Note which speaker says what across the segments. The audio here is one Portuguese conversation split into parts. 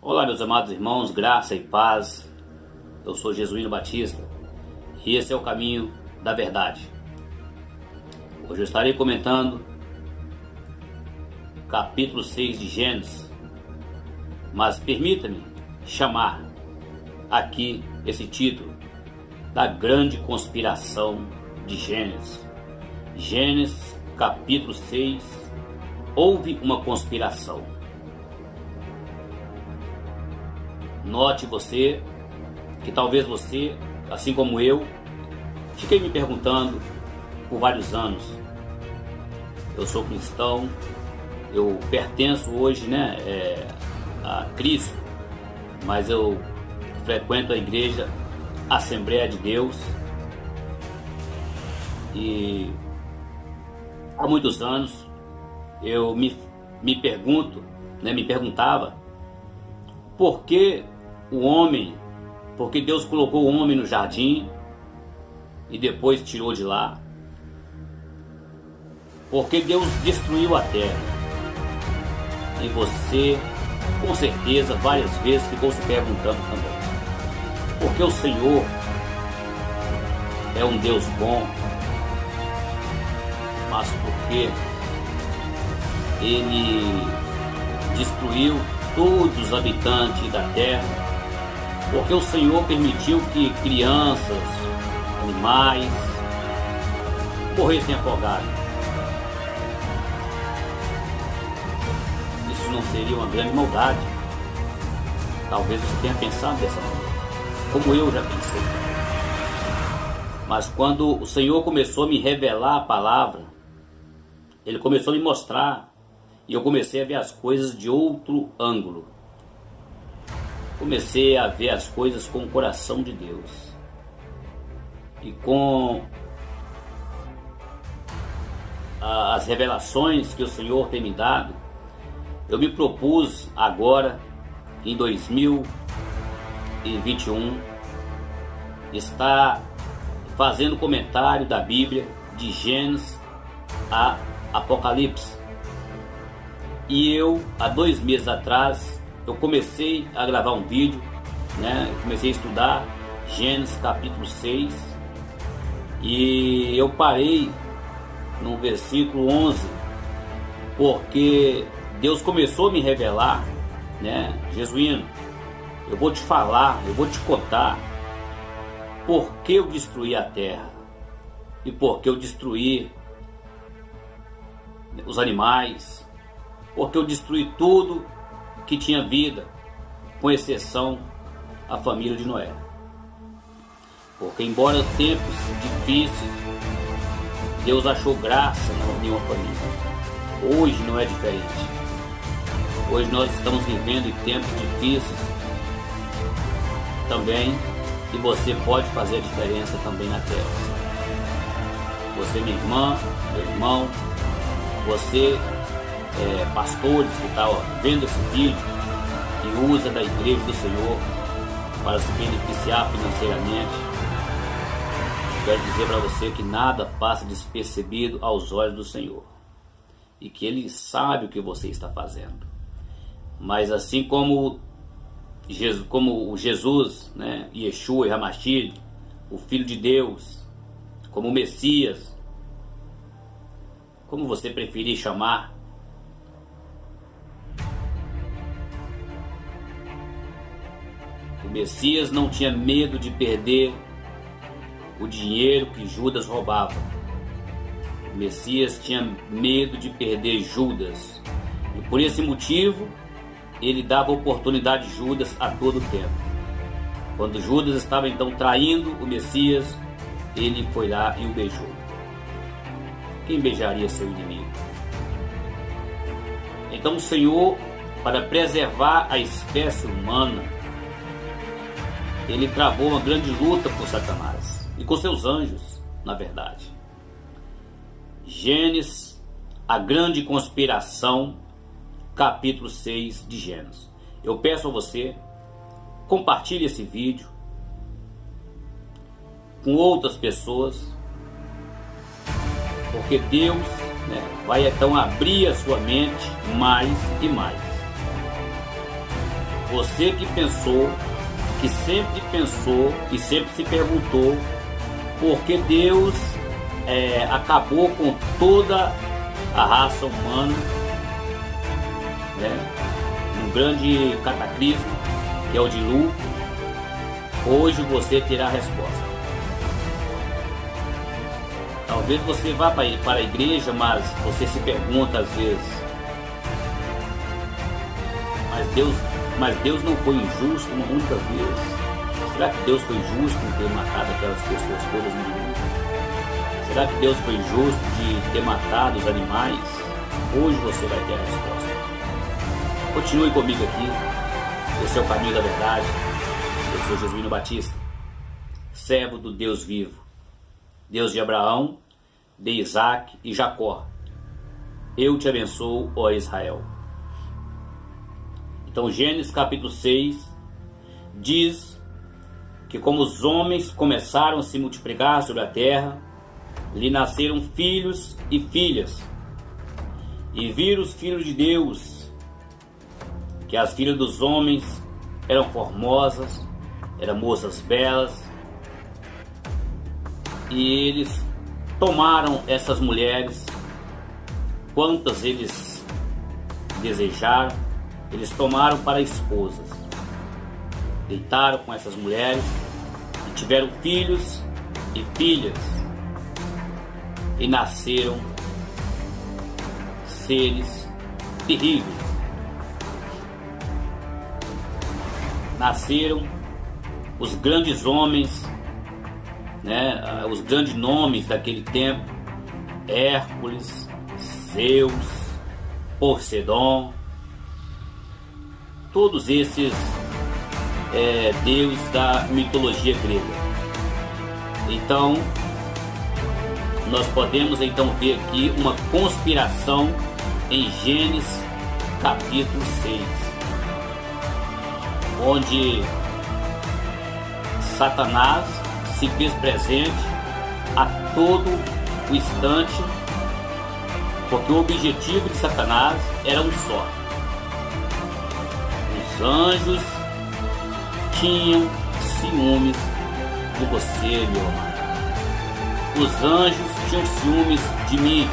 Speaker 1: Olá, meus amados irmãos, graça e paz. Eu sou Jesuíno Batista e esse é o caminho da verdade. Hoje eu estarei comentando capítulo 6 de Gênesis, mas permita-me chamar aqui esse título da grande conspiração de Gênesis. Gênesis capítulo 6, houve uma conspiração. Note você que talvez você, assim como eu, fiquei me perguntando por vários anos. Eu sou cristão, eu pertenço hoje, a Cristo, mas eu frequento a igreja Assembleia de Deus e há muitos anos eu me perguntava por que Deus colocou o homem no jardim e depois tirou de lá? Por que Deus destruiu a terra? E você, com certeza, várias vezes ficou se perguntando também. Porque o Senhor é um Deus bom, mas porque Ele destruiu todos os habitantes da terra, porque o Senhor permitiu que crianças, animais morressem afogados. Isso não seria uma grande maldade? Talvez você tenha pensado dessa maneira, como eu já pensei. Mas quando o Senhor começou a me revelar a palavra, Ele começou a me mostrar, e eu comecei a ver as coisas de outro ângulo. Comecei a ver as coisas com o coração de Deus. E com as revelações que o Senhor tem me dado, eu me propus agora, em 2021, estar fazendo comentário da Bíblia de Gênesis a Apocalipse. E eu, há 2 meses atrás, eu comecei a gravar um vídeo, comecei a estudar Gênesis capítulo 6, e eu parei no versículo 11, porque Deus começou a me revelar, Jesuíno, eu vou te falar, eu vou te contar por que eu destruí a terra e por que eu destruí os animais, porque eu destruí tudo que tinha vida, com exceção a família de Noé. Porque embora tempos difíceis, Deus achou graça em uma família. Hoje não é diferente. Hoje nós estamos vivendo em tempos difíceis também, e você pode fazer a diferença também na terra. Você, minha irmã, meu irmão, você, pastores que está vendo esse vídeo e usa da igreja do Senhor para se beneficiar financeiramente, quero dizer para você que nada passa despercebido aos olhos do Senhor e que Ele sabe o que você está fazendo. Mas assim como o Jesus, Yeshua e Hamashir, o Filho de Deus, como o Messias, como você preferir chamar, o Messias não tinha medo de perder o dinheiro que Judas roubava. O Messias tinha medo de perder Judas, e por esse motivo ele dava oportunidade de Judas a todo tempo. Quando Judas estava então traindo o Messias, ele foi lá e o beijou. Quem beijaria seu inimigo? Então o Senhor, para preservar a espécie humana, Ele travou uma grande luta com Satanás e com seus anjos, na verdade. Gênesis, a grande conspiração, capítulo 6 de Gênesis. Eu peço a você, compartilhe esse vídeo com outras pessoas, porque Deus vai então abrir a sua mente mais e mais. Você que pensou, que sempre se perguntou por que Deus acabou com toda a raça humana, né? Um grande cataclismo, que é o dilúvio. Hoje você terá a resposta. Talvez você vá para a igreja, mas você se pergunta às vezes, mas Deus não foi injusto uma única vez? Será que Deus foi justo em ter matado aquelas pessoas todas no mundo? Será que Deus foi justo de ter matado os animais? Hoje você vai ter a resposta. Continue comigo aqui. Esse é o caminho da verdade. Eu sou Jesuíno Batista, servo do Deus vivo, Deus de Abraão, de Isaac e Jacó. Eu te abençoo, ó Israel. Então, Gênesis capítulo 6 diz que como os homens começaram a se multiplicar sobre a terra, lhe nasceram filhos e filhas. E viram os filhos de Deus, que as filhas dos homens eram formosas, eram moças belas, e eles tomaram essas mulheres, quantas eles desejaram, eles tomaram para esposas, deitaram com essas mulheres e tiveram filhos e filhas, e nasceram seres terríveis. Nasceram os grandes homens, né, os grandes nomes daquele tempo: Hércules, Zeus, Poseidon, todos esses deuses da mitologia grega. Então, nós podemos ver aqui uma conspiração em Gênesis capítulo 6, onde Satanás se fez presente a todo o instante, porque o objetivo de Satanás era um só. Os anjos tinham ciúmes de você, meu amado. Os anjos tinham ciúmes de mim.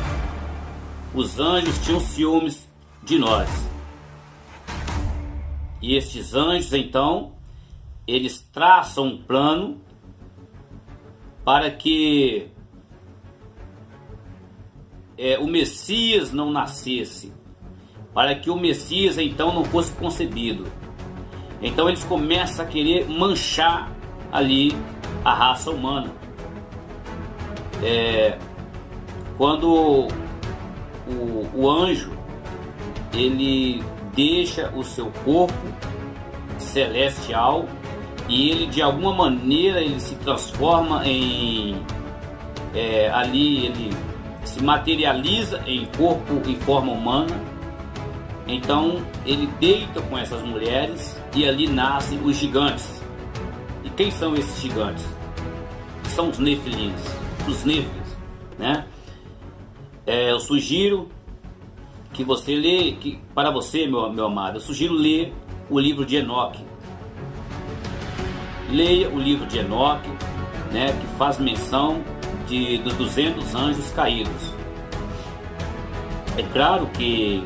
Speaker 1: Os anjos tinham ciúmes de nós. E estes anjos, então, eles traçam um plano para que o Messias não nascesse, para que o Messias, então, não fosse concebido. Então eles começam a querer manchar ali a raça humana. Quando o anjo, ele deixa o seu corpo celestial e ele, de alguma maneira, ele se transforma ali ele se materializa em corpo e forma humana. Então ele deita com essas mulheres e ali nascem os gigantes. E quem são esses gigantes? São os nefilins, os néfilis, né? Eu sugiro que você lê, para você, meu amado, eu sugiro ler o livro de Enoque. Leia o livro de Enoque, né, que faz menção dos 200 anjos caídos. É claro que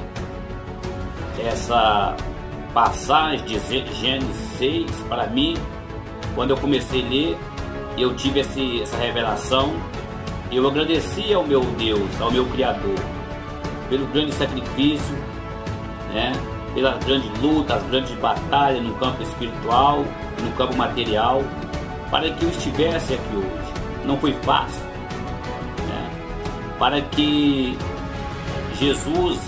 Speaker 1: essa passagem de Gênesis 6, para mim, quando eu comecei a ler, eu tive essa revelação. Eu agradeci ao meu Deus, ao meu Criador, pelo grande sacrifício, né, pela grande luta, as grandes batalhas no campo espiritual, no campo material, para que eu estivesse aqui hoje. Não foi fácil, né? Para que Jesus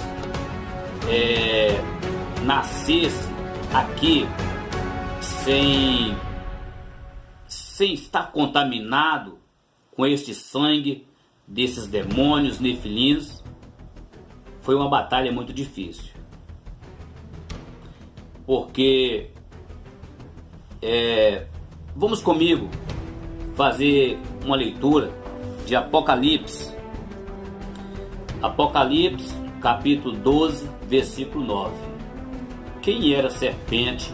Speaker 1: nascesse aqui sem estar contaminado com este sangue desses demônios nefilins, foi uma batalha muito difícil. Porque vamos comigo fazer uma leitura de Apocalipse. Apocalipse, capítulo 12, versículo 9. Quem era a serpente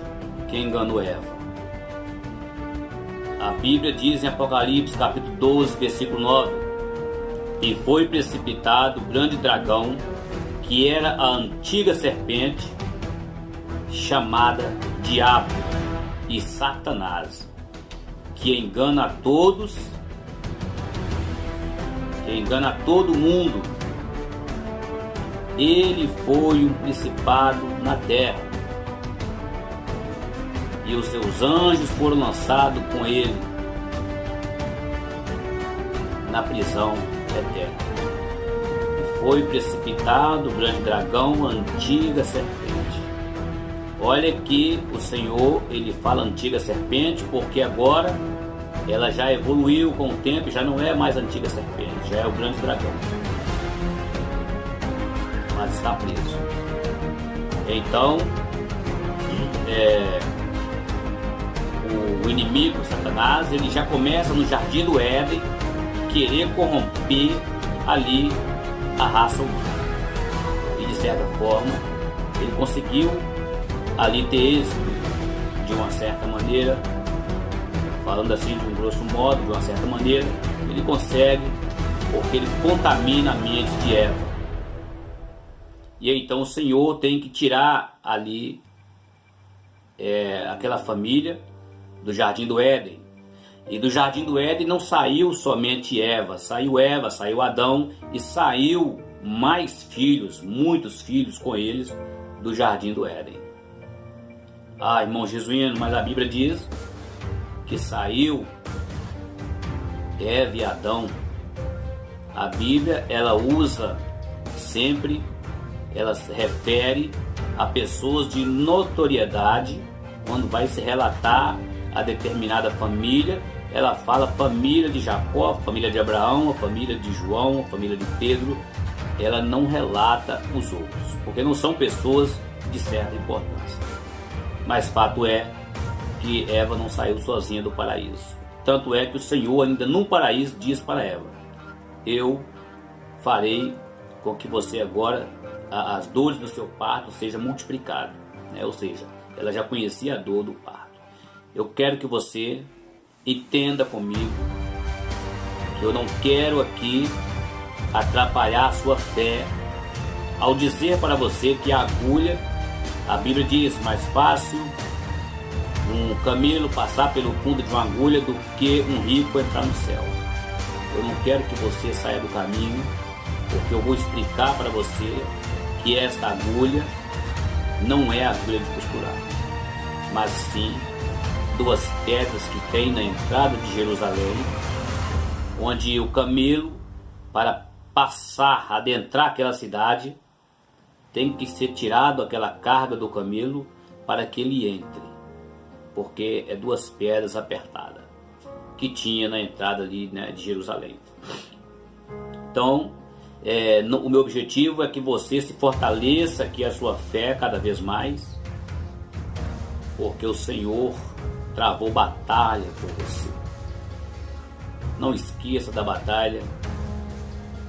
Speaker 1: que enganou Eva. A Bíblia diz em Apocalipse capítulo 12, versículo 9: e foi precipitado o grande dragão, que era a antiga serpente, chamada Diabo e Satanás, que engana a todos, que engana a todo mundo. Ele foi um principado na terra, e os seus anjos foram lançados com ele na prisão eterna. E foi precipitado o grande dragão, a antiga serpente. Olha que o Senhor, ele fala antiga serpente, porque agora ela já evoluiu com o tempo e já não é mais a antiga serpente, já é o grande dragão. Mas está preso. Então, o inimigo, Satanás, ele já começa no jardim do Éden querer corromper ali a raça humana. E de certa forma, ele conseguiu ali ter êxito de uma certa maneira, falando assim de um grosso modo, de uma certa maneira, ele consegue, porque ele contamina a mente de Eva. E então o Senhor tem que tirar ali aquela família do jardim do Éden. E do jardim do Éden não saiu somente Eva, saiu Adão e saiu mais filhos, muitos filhos com eles do jardim do Éden. Ah, irmão jesuíno, mas a Bíblia diz que saiu Eva e Adão. A Bíblia, ela usa sempre, ela se refere a pessoas de notoriedade. Quando vai se relatar a determinada família, ela fala família de Jacó, família de Abraão, a família de João, a família de Pedro. Ela não relata os outros, porque não são pessoas de certa importância. Mas fato é que Eva não saiu sozinha do paraíso. Tanto é que o Senhor ainda no paraíso diz para Eva: eu farei com que você agora, as dores do seu parto sejam multiplicadas, né? Ou seja, ela já conhecia a dor do parto. Eu quero que você entenda comigo que eu não quero aqui atrapalhar a sua fé ao dizer para você que a agulha, a Bíblia diz, mais fácil um camelo passar pelo fundo de uma agulha do que um rico entrar no céu. Eu não quero que você saia do caminho, porque eu vou explicar para você que esta agulha não é a agulha de costurar, mas sim duas pedras que tem na entrada de Jerusalém, onde o camelo, para passar, adentrar aquela cidade, tem que ser tirado aquela carga do camelo para que ele entre, porque é duas pedras apertadas que tinha na entrada ali, né, de Jerusalém. Então, o meu objetivo é que você se fortaleça aqui a sua fé cada vez mais, porque o Senhor travou batalha por você. Não esqueça da batalha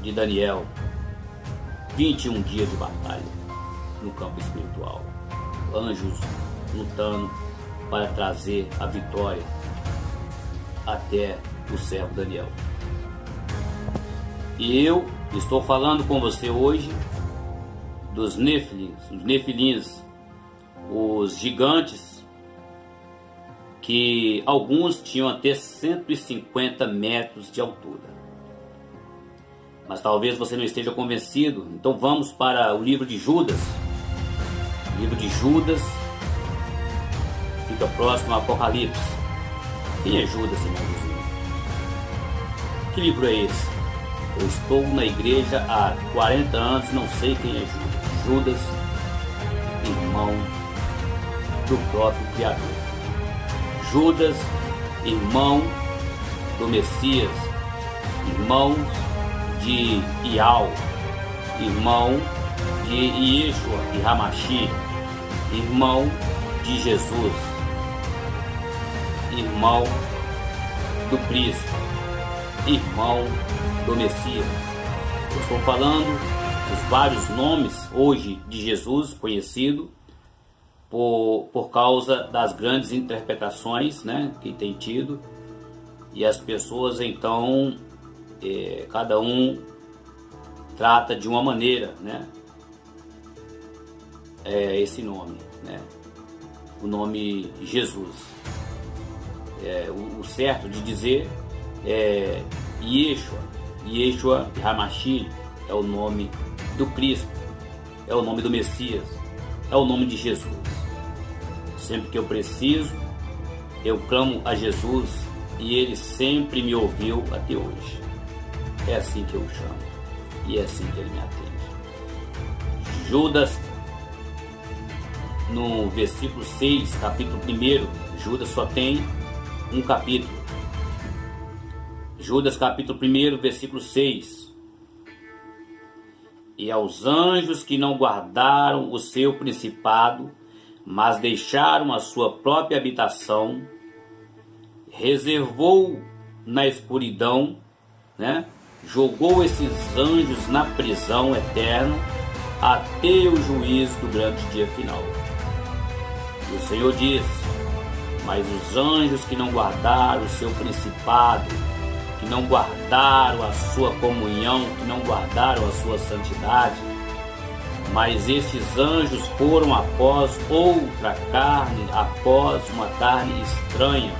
Speaker 1: de Daniel. 21 dias de batalha no campo espiritual. Anjos lutando para trazer a vitória até o servo Daniel. E eu estou falando com você hoje dos nefilins, os gigantes, que alguns tinham até 150 metros de altura. Mas talvez você não esteja convencido. Então vamos para o livro de Judas. O livro de Judas fica próximo ao Apocalipse. Quem é Judas, irmão Jesus? Que livro é esse? Eu estou na igreja há 40 anos e não sei quem é Judas. Judas, irmão do próprio Criador. Judas, irmão do Messias, irmão de Ial, irmão de Yeshua e Hamashi, irmão de Jesus, irmão do Cristo, irmão do Messias. Eu estou falando dos vários nomes hoje de Jesus conhecido, por causa das grandes interpretações, né, que tem tido, e as pessoas então, cada um trata de uma maneira, né, esse nome, né, o nome Jesus. O certo de dizer é Yeshua Hamashi, é o nome do Cristo, é o nome do Messias, é o nome de Jesus. Sempre que eu preciso, eu clamo a Jesus e Ele sempre me ouviu até hoje. É assim que eu chamo e é assim que Ele me atende. Judas, no versículo 6, capítulo 1, Judas só tem um capítulo. Judas capítulo 1, versículo 6. E aos anjos que não guardaram o seu principado, mas deixaram a sua própria habitação, reservou na escuridão, né? Jogou esses anjos na prisão eterna até o juízo do grande dia final. E o Senhor disse: mas os anjos que não guardaram o seu principado, que não guardaram a sua comunhão, que não guardaram a sua santidade, mas estes anjos foram após outra carne, após uma carne estranha.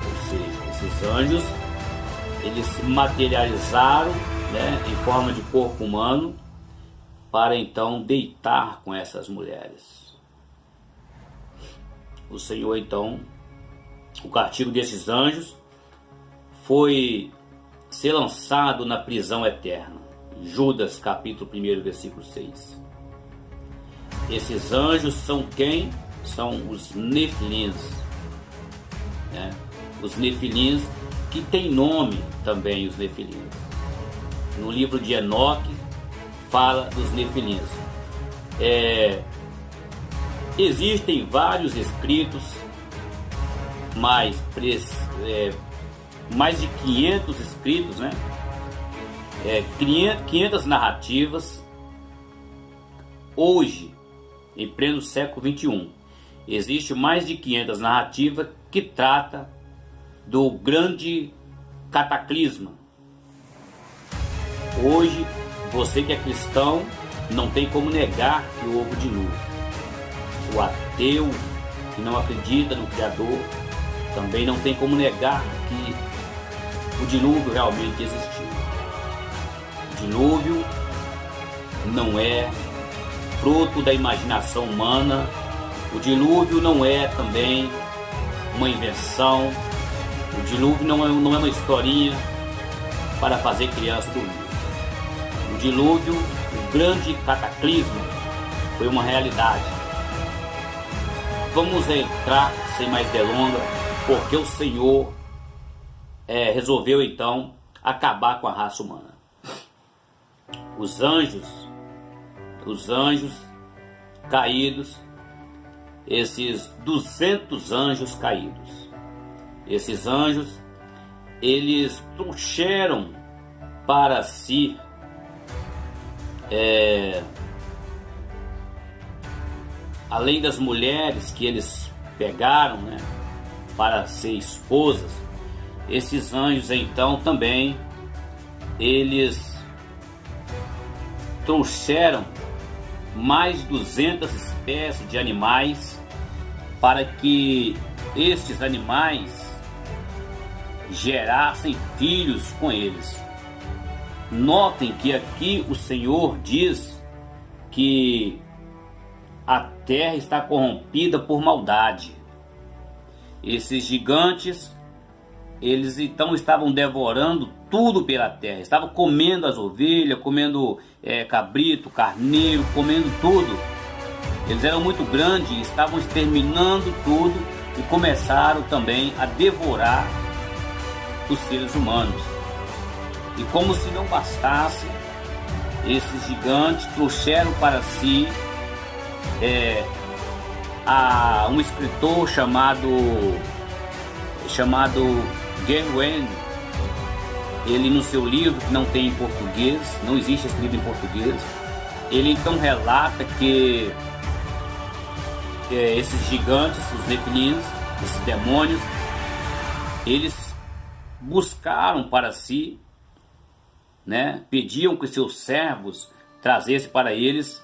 Speaker 1: Ou seja, esses anjos, eles se materializaram, né, em forma de corpo humano, para então deitar com essas mulheres. O Senhor então, o castigo desses anjos foi ser lançado na prisão eterna. Judas capítulo 1, versículo 6. Esses anjos são quem? São os Nefilins, né? Os Nefilins, que tem nome também, os Nefilins. No livro de Enoque fala dos Nefilins. Existem vários escritos, mais de 500 escritos, né? 500 narrativas. Hoje, em pleno século XXI, existe mais de 500 narrativas que trata do grande cataclisma. Hoje, você que é cristão não tem como negar que houve dilúvio. O ateu que não acredita no Criador também não tem como negar que o dilúvio realmente existiu. O dilúvio não é fruto da imaginação humana. O dilúvio não é também uma invenção. O dilúvio não é uma historinha para fazer criança dormir. O dilúvio, o grande cataclismo, foi uma realidade. Vamos entrar sem mais delongas, porque o Senhor resolveu então acabar com a raça humana. Os anjos caídos, esses 200 anjos caídos, esses anjos, eles trouxeram para si além das mulheres que eles pegaram, né, para ser esposas, esses anjos então também eles trouxeram mais 200 espécies de animais para que estes animais gerassem filhos com eles. Notem que aqui o Senhor diz que a terra está corrompida por maldade. Esses gigantes, eles então estavam devorando tudo pela terra, estavam comendo as ovelhas, comendo cabrito, carneiro, comendo tudo. Eles eram muito grandes, estavam exterminando tudo e começaram também a devorar os seres humanos. E como se não bastasse, esses gigantes trouxeram para si um escritor chamado Gerwen. Ele, no seu livro, que não tem em português, não existe esse livro em português, ele então relata que esses gigantes, os nefilins, esses demônios, eles buscaram para si, né, pediam que seus servos trazessem para eles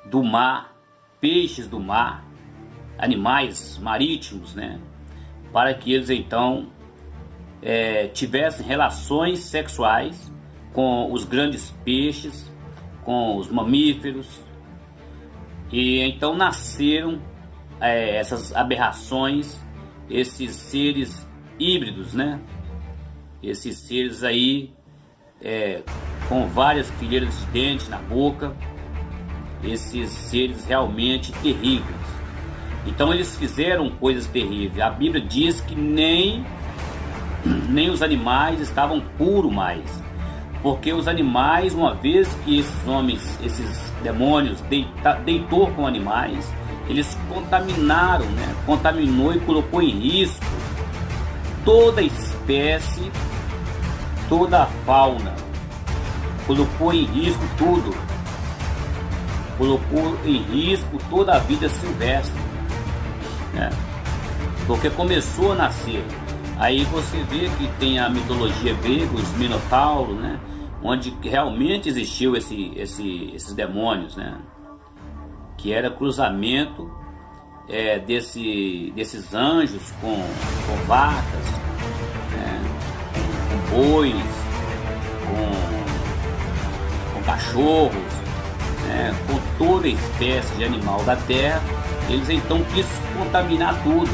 Speaker 1: do mar, peixes do mar, animais marítimos, né, para que eles então tivessem relações sexuais com os grandes peixes, com os mamíferos. E então nasceram essas aberrações, esses seres híbridos, né? Esses seres aí com várias fileiras de dentes na boca, esses seres realmente terríveis. Então eles fizeram coisas terríveis. A Bíblia diz que nem os animais estavam puros mais, porque os animais, uma vez que esses homens, esses demônios deitou com animais, eles contaminaram, né? Contaminou e colocou em risco toda a espécie, toda a fauna, colocou em risco tudo, colocou em risco toda a vida silvestre, né? Porque começou a nascer. Aí você vê que tem a mitologia grega, os minotauros, né? Onde realmente existiu esses demônios, né? Que era cruzamento desses anjos com vacas, né? Com bois, com cachorros, né? Com toda espécie de animal da terra. Eles então quis contaminar tudo,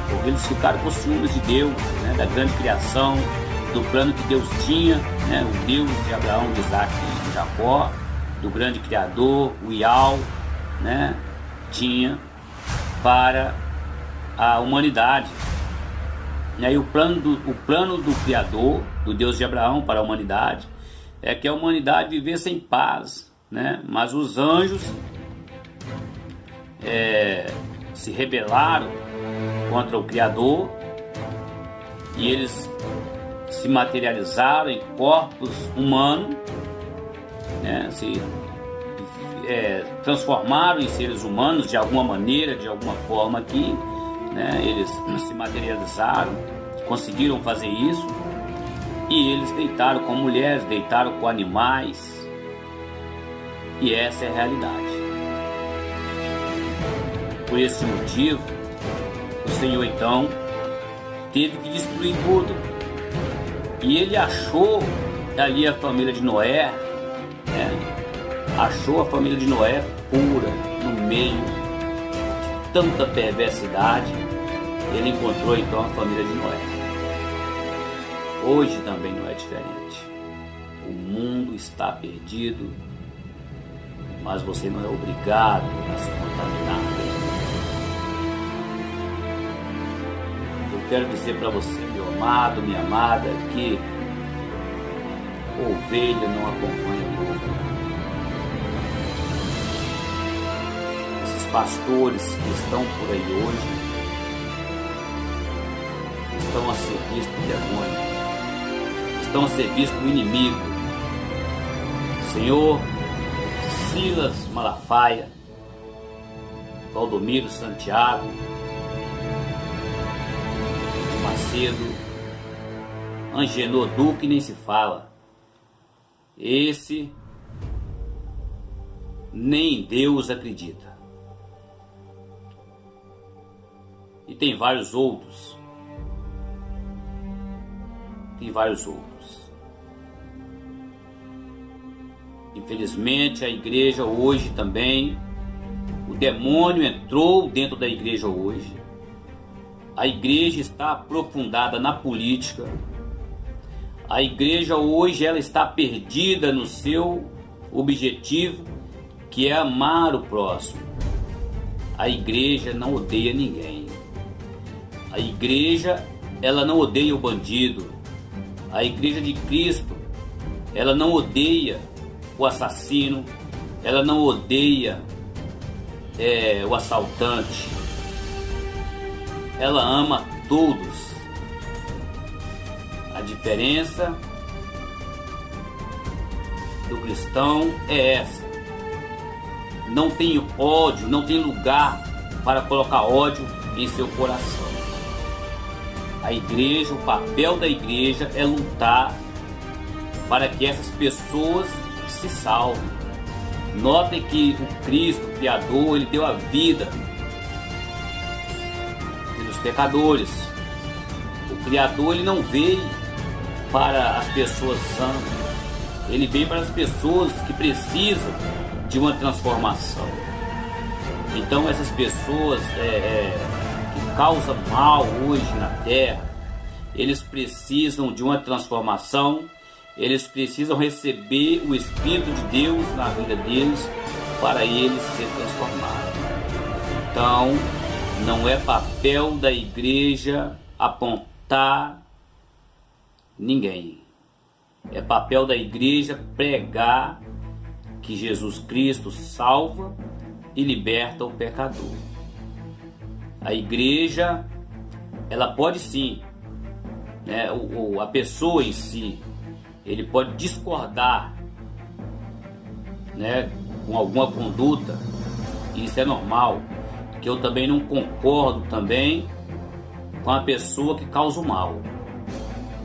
Speaker 1: porque eles ficaram com ciúmes de Deus, né? Da grande criação, do plano que Deus tinha, né? O Deus de Abraão, de Isaac e de Jacó, do grande Criador, o Ial, né? Tinha para a humanidade. E aí o plano do Criador, do Deus de Abraão para a humanidade, é que a humanidade vivesse em paz, né? Mas os anjos se rebelaram contra o Criador e eles se materializaram em corpos humanos, né? Se transformaram em seres humanos de alguma maneira, de alguma forma aqui, né? Eles se materializaram, conseguiram fazer isso, e eles deitaram com mulheres, deitaram com animais, e essa é a realidade. Por esse motivo, o Senhor então teve que destruir tudo. E ele achou ali a família de Noé, né? Achou a família de Noé pura, no meio de tanta perversidade. Ele encontrou então a família de Noé. Hoje também não é diferente. O mundo está perdido, mas você não é obrigado a se contaminar. Eu quero dizer para você, meu amado, minha amada, que ovelha não acompanha o lobo. Esses pastores que estão por aí hoje estão a serviço do demônio, estão a serviço do inimigo. Senhor, Silas Malafaia, Valdomiro Santiago, Macedo, Angenor Duque nem se fala. Esse nem em Deus acredita. E tem vários outros. Infelizmente a igreja hoje também, o demônio entrou dentro da igreja hoje. A igreja está aprofundada na política. A igreja hoje ela está perdida no seu objetivo, que é amar o próximo. A igreja não odeia ninguém. A igreja ela não odeia o bandido. A igreja de Cristo ela não odeia o assassino. Ela não odeia o assaltante. Ela ama todos. A diferença do cristão é essa. não tem ódio, não tem lugar para colocar ódio em seu coração. A igreja, o papel da igreja é lutar para que essas pessoas se salvem. Notem que o Cristo, o Criador, ele deu a vida pelos pecadores. O Criador, ele não veio para as pessoas sãs, ele veio para as pessoas que precisam de uma transformação. Então essas pessoas que causam mal hoje na terra, eles precisam de uma transformação, eles precisam receber o Espírito de Deus na vida deles para eles ser transformados. Então não é papel da igreja apontar ninguém. É papel da igreja pregar que Jesus Cristo salva e liberta o pecador. A igreja, ela pode sim, né, a pessoa em si, ele pode discordar, né, com alguma conduta, e isso é normal, que eu também não concordo também com a pessoa que causa o mal.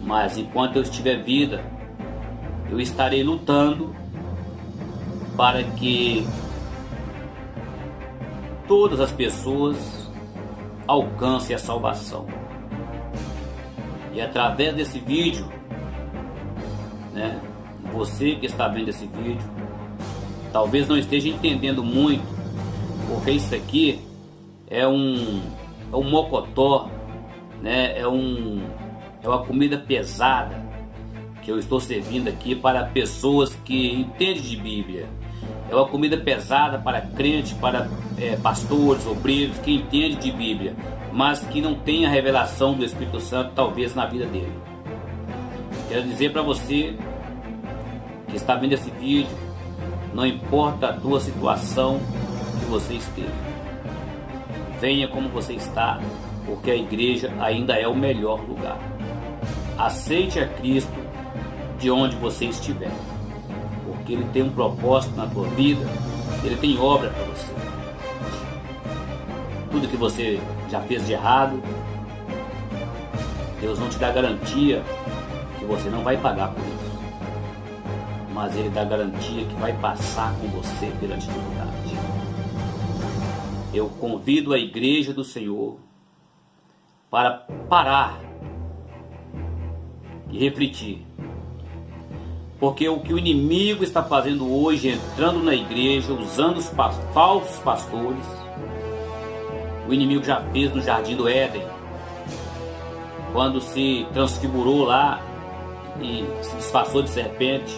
Speaker 1: Mas enquanto eu estiver vida, eu estarei lutando para que todas as pessoas alcancem a salvação. E através desse vídeo, né, você que está vendo esse vídeo, talvez não esteja entendendo muito, porque isso aqui é um mocotó, né, é uma comida pesada que eu estou servindo aqui para pessoas que entendem de Bíblia. É uma comida pesada para crentes, para pastores, obreiros que entendem de Bíblia, mas que não tem a revelação do Espírito Santo talvez na vida dele. Quero dizer para você que está vendo esse vídeo, não importa a tua situação que você esteja, venha como você está, porque a igreja ainda é o melhor lugar. Aceite a Cristo de onde você estiver, porque Ele tem um propósito na tua vida, Ele tem obra para você. Tudo que você já fez de errado, Deus não te dá garantia que você não vai pagar por isso, mas Ele dá garantia que vai passar com você pela dificuldade. Eu convido a igreja do Senhor para parar e refletir, porque o que o inimigo está fazendo hoje, entrando na igreja, usando os falsos pastores, o inimigo já fez no Jardim do Éden, quando se transfigurou lá e se disfarçou de serpente.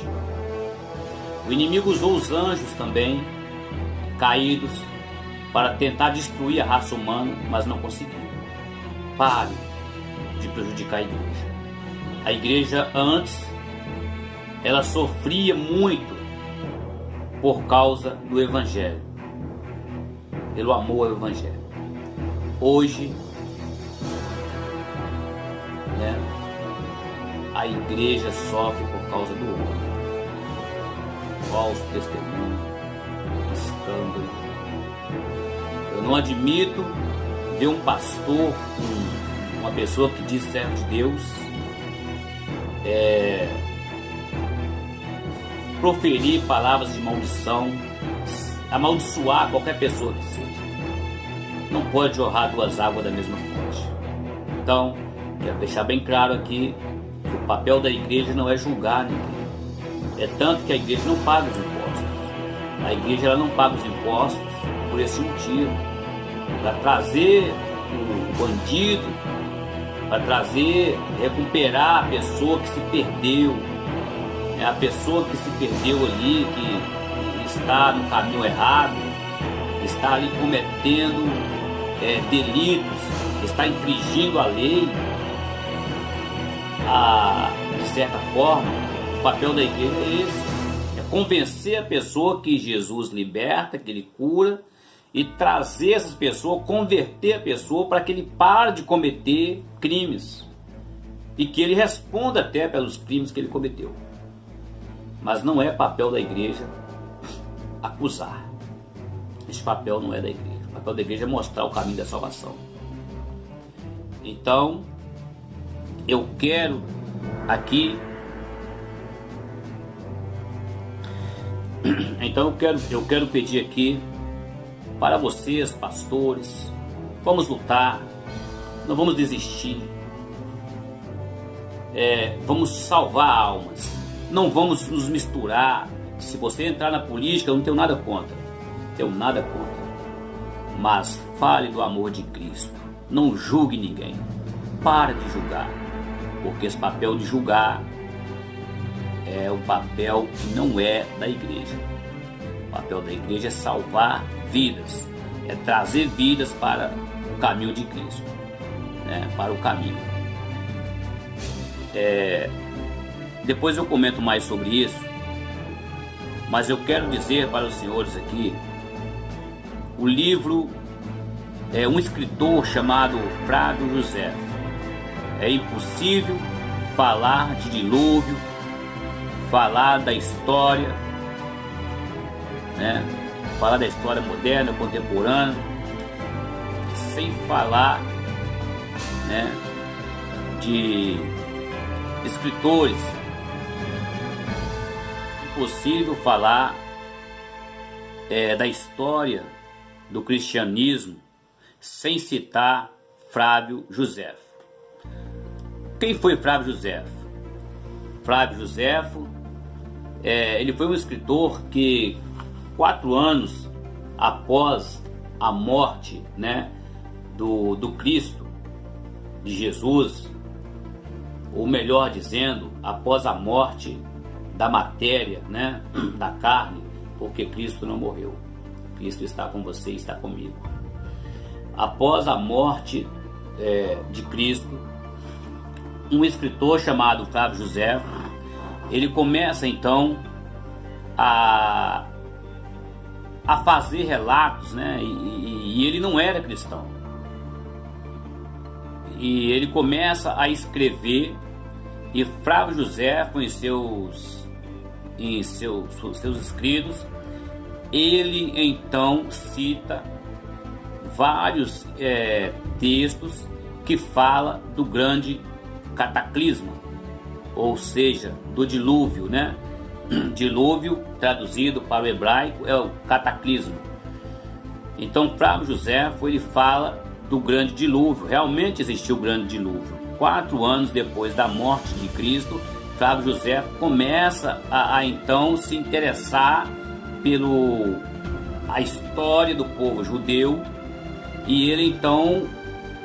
Speaker 1: O inimigo usou os anjos também, caídos, para tentar destruir a raça humana, mas não conseguiu. Pare de prejudicar a igreja. A igreja antes, ela sofria muito por causa do Evangelho, pelo amor ao Evangelho. Hoje, né, a igreja sofre por causa do homem. Falso testemunho, escândalo. Eu não admito ver um pastor, uma pessoa que diz servo de Deus, proferir palavras de maldição, amaldiçoar qualquer pessoa que seja. Não pode jorrar duas águas da mesma fonte. Então, quero deixar bem claro aqui que o papel da igreja não é julgar ninguém. É tanto que a igreja não paga os impostos. A igreja ela não paga os impostos por esse motivo, para trazer o bandido, para trazer, recuperar a pessoa que se perdeu, a pessoa que se perdeu ali, que está no caminho errado, está ali cometendo delitos, está infringindo a lei. De certa forma, o papel da igreja é esse, é convencer a pessoa que Jesus liberta, que Ele cura, e trazer essas pessoas, converter a pessoa para que ele pare de cometer crimes e que ele responda até pelos crimes que ele cometeu. Mas não é papel da igreja acusar. esse papel não é da igreja. O papel da igreja é mostrar o caminho da salvação. Então, eu quero aqui, eu quero pedir aqui para vocês, pastores, vamos lutar, não vamos desistir, vamos salvar almas, não vamos nos misturar. Se você entrar na política, eu não tenho nada contra, mas fale do amor de Cristo, não julgue ninguém, para de julgar, porque esse papel de julgar é um papel que não é da igreja. O papel da igreja é salvar vidas, é trazer vidas para o caminho de Cristo, né? Para o caminho. Depois eu comento mais sobre isso, mas eu quero dizer para os senhores aqui, o livro é um escritor chamado Flávio José. É impossível falar de dilúvio, falar da história, né? Falar da história moderna, contemporânea, sem falar, né, de escritores. Impossível falar da história do cristianismo sem citar Flávio José. Quem foi Flávio José? Flávio José, ele foi um escritor que 4 anos após a morte, né, do Cristo, de Jesus, ou melhor dizendo, após a morte da matéria, né, da carne, porque Cristo não morreu. Cristo está com você e está comigo. Após a morte de Cristo, um escritor chamado Flávio José, ele começa então a fazer relatos, né? E ele não era cristão. E ele começa a escrever, e Flávio José, em seus escritos, ele então cita vários textos que falam do grande cataclisma, ou seja, do dilúvio, né? Dilúvio, traduzido para o hebraico, é o cataclisma. Então Flávio José ele fala do grande dilúvio. Realmente existiu o grande dilúvio. 4 anos depois da morte de Cristo, Flávio José começa a então se interessar pela história do povo judeu, e ele então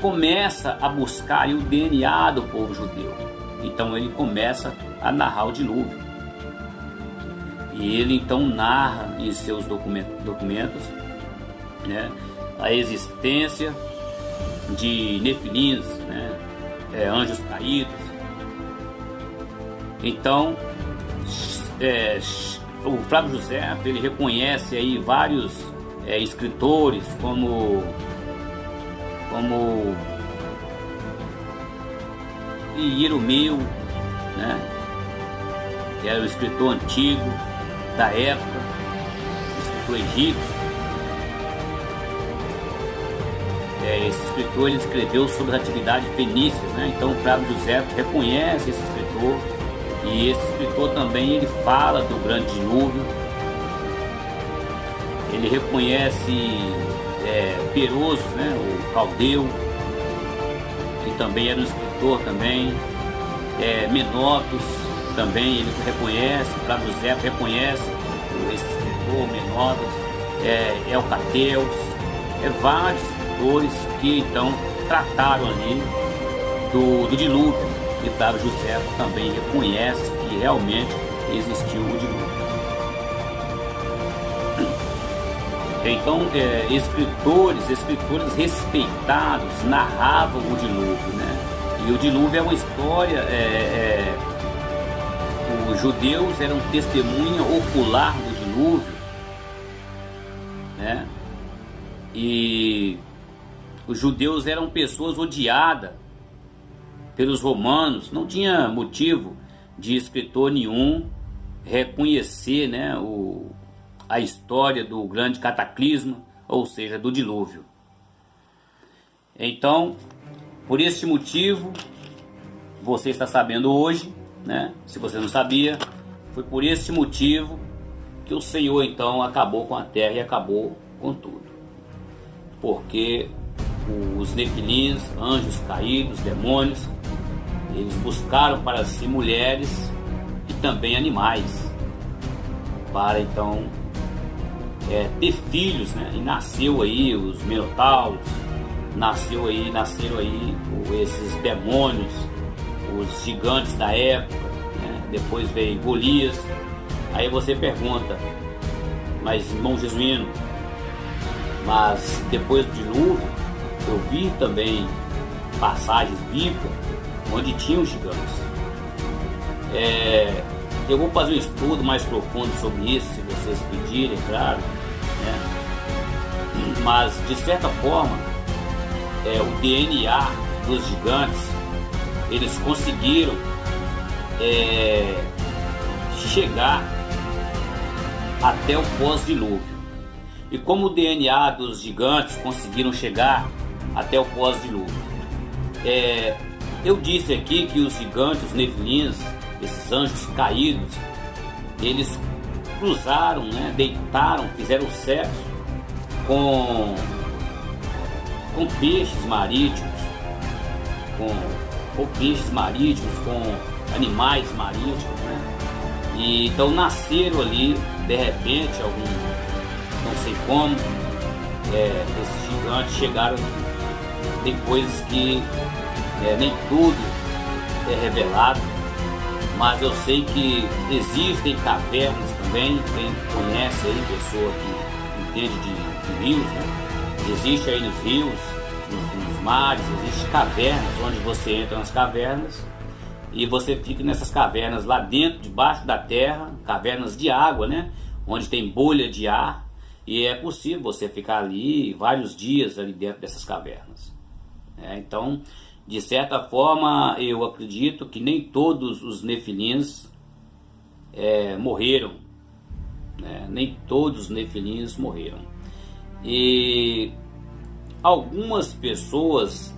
Speaker 1: começa a buscar o DNA do povo judeu. Então ele começa a narrar o dilúvio. E ele então narra em seus documentos, né, a existência de nefilins, né, anjos caídos. Então o Flávio José ele reconhece aí vários escritores como Hieromeu, né, que era o escritor antigo da época, escritor egípcio. Esse escritor ele escreveu sobre as atividades fenícias, né? Então o Flávio José reconhece esse escritor, e esse escritor também ele fala do grande dilúvio. Ele reconhece Peroso, né, o caldeu, que também era um escritor também. Menotos também ele reconhece, Flávio José reconhece esse escritor Menotos, Eucateus, vários escritores que então trataram ali do dilúvio, e Flávio José também reconhece que realmente existiu o dilúvio. Então escritores respeitados narravam o dilúvio, né? E o dilúvio é uma história, os judeus eram testemunha ocular do dilúvio, né? E os judeus eram pessoas odiadas pelos romanos. Não tinha motivo de escritor nenhum reconhecer, né, a história do grande cataclisma, ou seja, do dilúvio. Então, por este motivo, você está sabendo hoje, né? Se você não sabia, foi por este motivo que o Senhor então acabou com a terra e acabou com tudo. Porque os nefilins, anjos caídos, demônios, eles buscaram para si mulheres e também animais, para então ter filhos, né? E nasceu aí os minotauros, nasceram aí esses demônios, os gigantes da época, né? Depois veio Golias. Aí você pergunta, mas irmão Jesuíno, mas depois do dilúvio eu vi também passagens bíblicas onde tinham gigantes. Eu vou fazer um estudo mais profundo sobre isso, se vocês pedirem, claro, né? Mas de certa forma, o DNA dos gigantes, eles conseguiram chegar até o pós-dilúvio. E como o DNA dos gigantes conseguiram chegar até o pós-dilúvio, eu disse aqui que os gigantes, os nefilins, esses anjos caídos, eles cruzaram, né, deitaram, fizeram sexo com peixes marítimos, com animais marítimos, né? E então nasceram ali, de repente, não sei como, esses gigantes chegaram. Tem coisas que nem tudo é revelado, mas eu sei que existem cavernas também. Quem conhece aí, pessoa que entende de rios, né? Existe aí nos rios, nos mares, existem cavernas onde você entra nas cavernas e você fica nessas cavernas lá dentro, debaixo da terra, cavernas de água, né? Onde tem bolha de ar, e é possível você ficar ali vários dias ali dentro dessas cavernas. Então, de certa forma, eu acredito que nem todos os nefilins morreram, né? Nem todos os nefilins morreram. E algumas pessoas,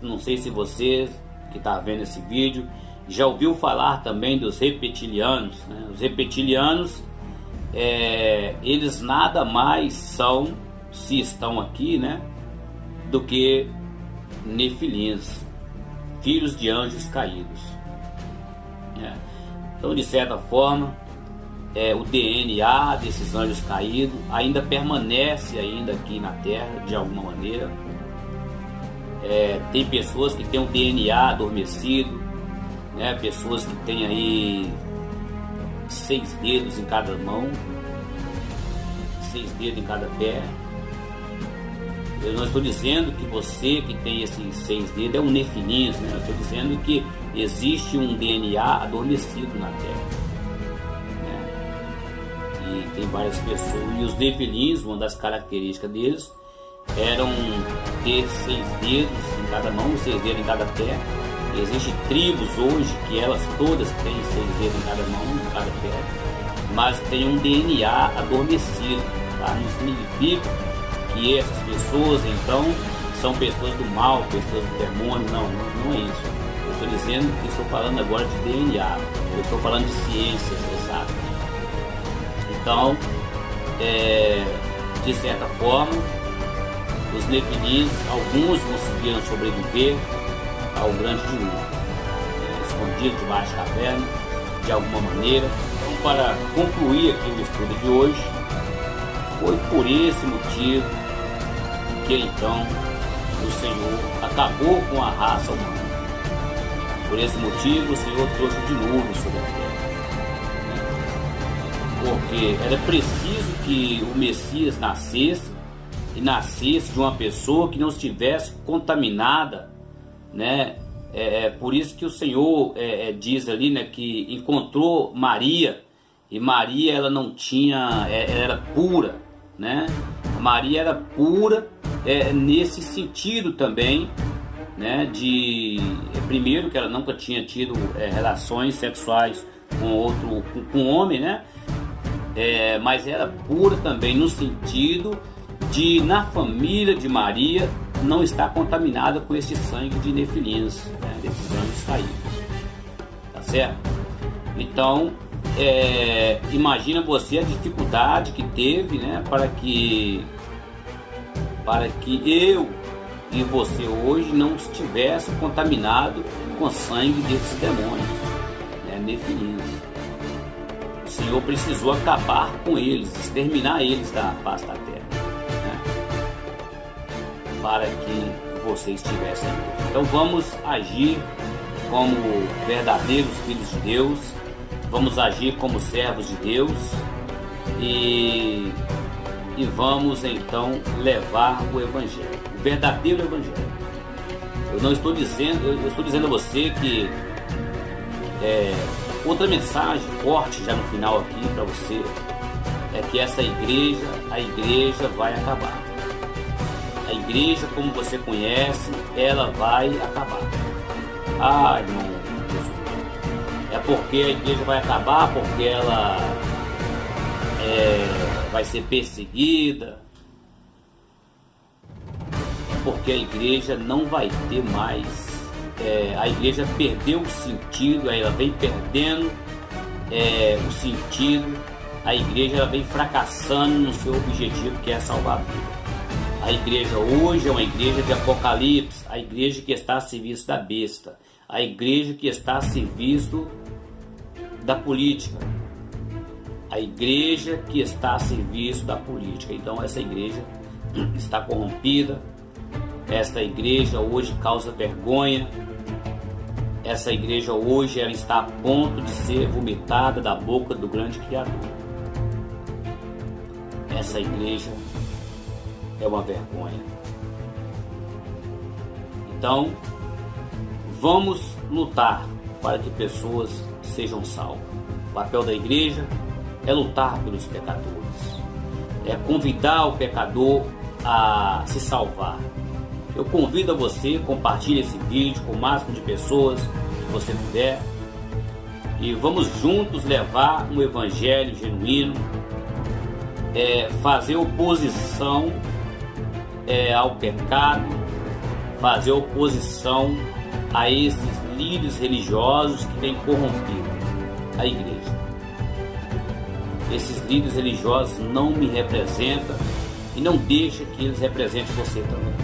Speaker 1: não sei se você que está vendo esse vídeo já ouviu falar também dos reptilianos, né? Os reptilianos, eles nada mais são, se estão aqui, né, do que nefilins, filhos de anjos caídos, né? Então, de certa forma, o DNA desses anjos caídos ainda permanece ainda aqui na Terra de alguma maneira. Tem pessoas que têm o DNA adormecido, né? Pessoas que têm aí 6 dedos em cada mão, 6 dedos em cada pé. Eu não estou dizendo que você que tem esses 6 dedos é um nefilim, né? Eu estou dizendo que existe um DNA adormecido na Terra. E tem várias pessoas, e os nefilins, uma das características deles eram ter 6 dedos em cada mão, 6 dedos em cada pé. Existem tribos hoje que elas todas têm 6 dedos em cada mão, em cada pé, mas tem um DNA adormecido, tá? Não significa que essas pessoas então são pessoas do mal, pessoas do demônio, não é isso. Eu estou dizendo que estou falando agora de DNA, eu estou falando de ciências exatas. Então, de certa forma, os nefilins, alguns conseguiram sobreviver ao grande dilúvio, escondidos debaixo da caverna, de alguma maneira. Então, para concluir aqui o estudo de hoje, foi por esse motivo que então o Senhor acabou com a raça humana. Por esse motivo o Senhor trouxe o dilúvio sobre a terra. Porque era preciso que o Messias nascesse, e nascesse de uma pessoa que não estivesse contaminada, né? Por isso que o Senhor diz ali, né, que encontrou Maria, e Maria ela não tinha, ela era pura, né? Maria era pura nesse sentido também, né? Primeiro que ela nunca tinha tido relações sexuais com homem, né? Mas era pura também no sentido na família de Maria não está contaminada com esse sangue de nefilins, né, desses anjos caídos, tá certo? Então, imagina você a dificuldade que teve, né, para que eu e você hoje não estivesse contaminado com o sangue desses demônios, né, nefilins. O Senhor precisou acabar com eles, exterminar eles da face da terra, né, para que você estivesse aqui. Então vamos agir como verdadeiros filhos de Deus, vamos agir como servos de Deus e vamos então levar o Evangelho, o verdadeiro Evangelho. Eu estou dizendo a você que outra mensagem forte já no final aqui para você é que essa igreja, a igreja vai acabar. A igreja como você conhece, ela vai acabar. Ah, irmão, é porque a igreja vai acabar, porque ela vai ser perseguida, porque a igreja não vai ter mais, a igreja perdeu o sentido, ela vem perdendo o sentido, a igreja ela vem fracassando no seu objetivo, que é salvar a vida. A igreja hoje é uma igreja de Apocalipse, a igreja que está a serviço da besta, a igreja que está a serviço da política, a igreja que está a serviço da política. Então essa igreja está corrompida, essa igreja hoje causa vergonha, essa igreja hoje ela está a ponto de ser vomitada da boca do grande Criador. Essa igreja é uma vergonha. Então vamos lutar para que pessoas sejam salvas. O papel da igreja é lutar pelos pecadores, é convidar o pecador a se salvar. Eu convido a você, compartilhe esse vídeo com o máximo de pessoas que você puder e vamos juntos levar um evangelho genuíno, fazer oposição ao pecado, fazer oposição a esses líderes religiosos que têm corrompido a igreja. Esses líderes religiosos não me representam e não deixa que eles representem você também,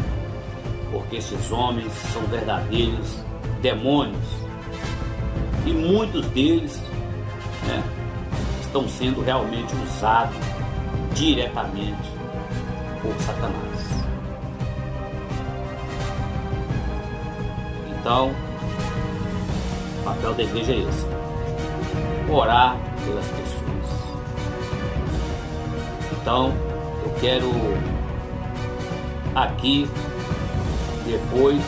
Speaker 1: porque esses homens são verdadeiros demônios e muitos deles, né, estão sendo realmente usados diretamente por Satanás. Então, o papel da igreja é esse: orar pelas pessoas. Então, eu quero aqui, depois,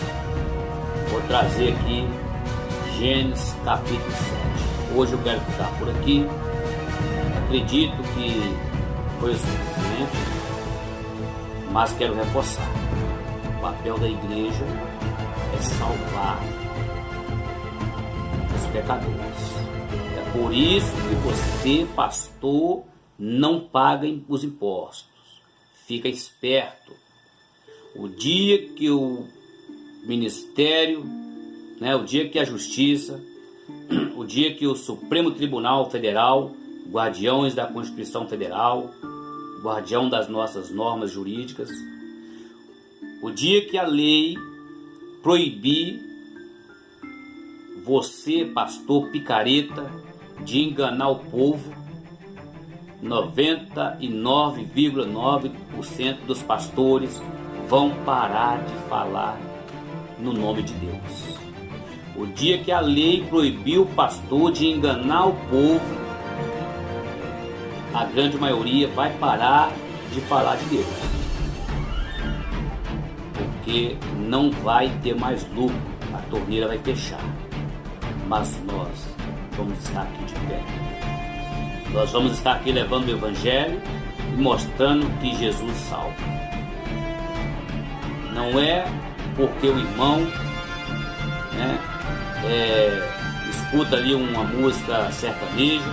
Speaker 1: vou trazer aqui Gênesis capítulo 7. Hoje eu quero ficar por aqui. Acredito que foi o suficiente, mas quero reforçar: o papel da igreja é salvar os pecadores. É por isso que você, pastor, não paga os impostos. Fica esperto. O dia que o ministério, né, o dia que a justiça, o dia que o Supremo Tribunal Federal, guardiões da Constituição Federal, guardião das nossas normas jurídicas, o dia que a lei proibir você, pastor picareta, de enganar o povo, 99,9% dos pastores vão parar de falar no nome de Deus. O dia que a lei proibiu o pastor de enganar o povo, a grande maioria vai parar de falar de Deus, porque não vai ter mais lucro, a torneira vai fechar. Mas nós vamos estar aqui de pé. Nós vamos estar aqui levando o evangelho e mostrando que Jesus salva. Não é porque o irmão, né, escuta ali uma música sertaneja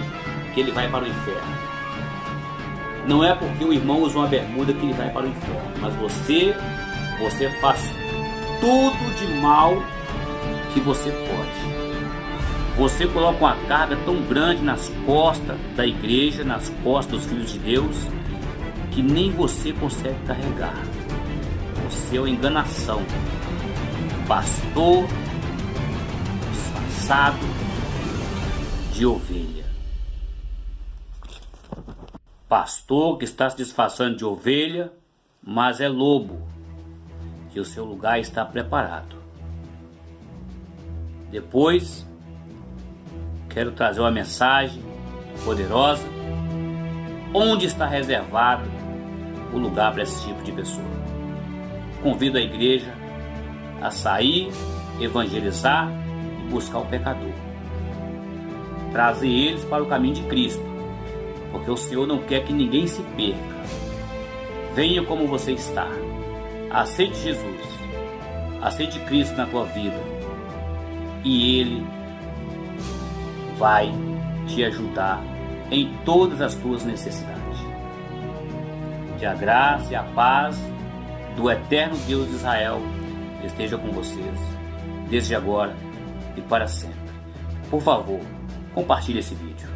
Speaker 1: que ele vai para o inferno. Não é porque o irmão usa uma bermuda que ele vai para o inferno, mas você faz tudo de mal que você pode. Você coloca uma carga tão grande nas costas da igreja, nas costas dos filhos de Deus, que nem você consegue carregar. Você é uma enganação. Pastor disfarçado de ovelha. Pastor que está se disfarçando de ovelha, mas é lobo, que o seu lugar está preparado. Depois, quero trazer uma mensagem poderosa. Onde está reservado o lugar para esse tipo de pessoa? Convido a igreja a sair, evangelizar e buscar o pecador. Trazer eles para o caminho de Cristo, porque o Senhor não quer que ninguém se perca. Venha como você está. Aceite Jesus. Aceite Cristo na tua vida. E Ele vai te ajudar em todas as tuas necessidades. Que a graça e a paz do eterno Deus de Israel esteja com vocês, desde agora e para sempre. Por favor, compartilhe esse vídeo.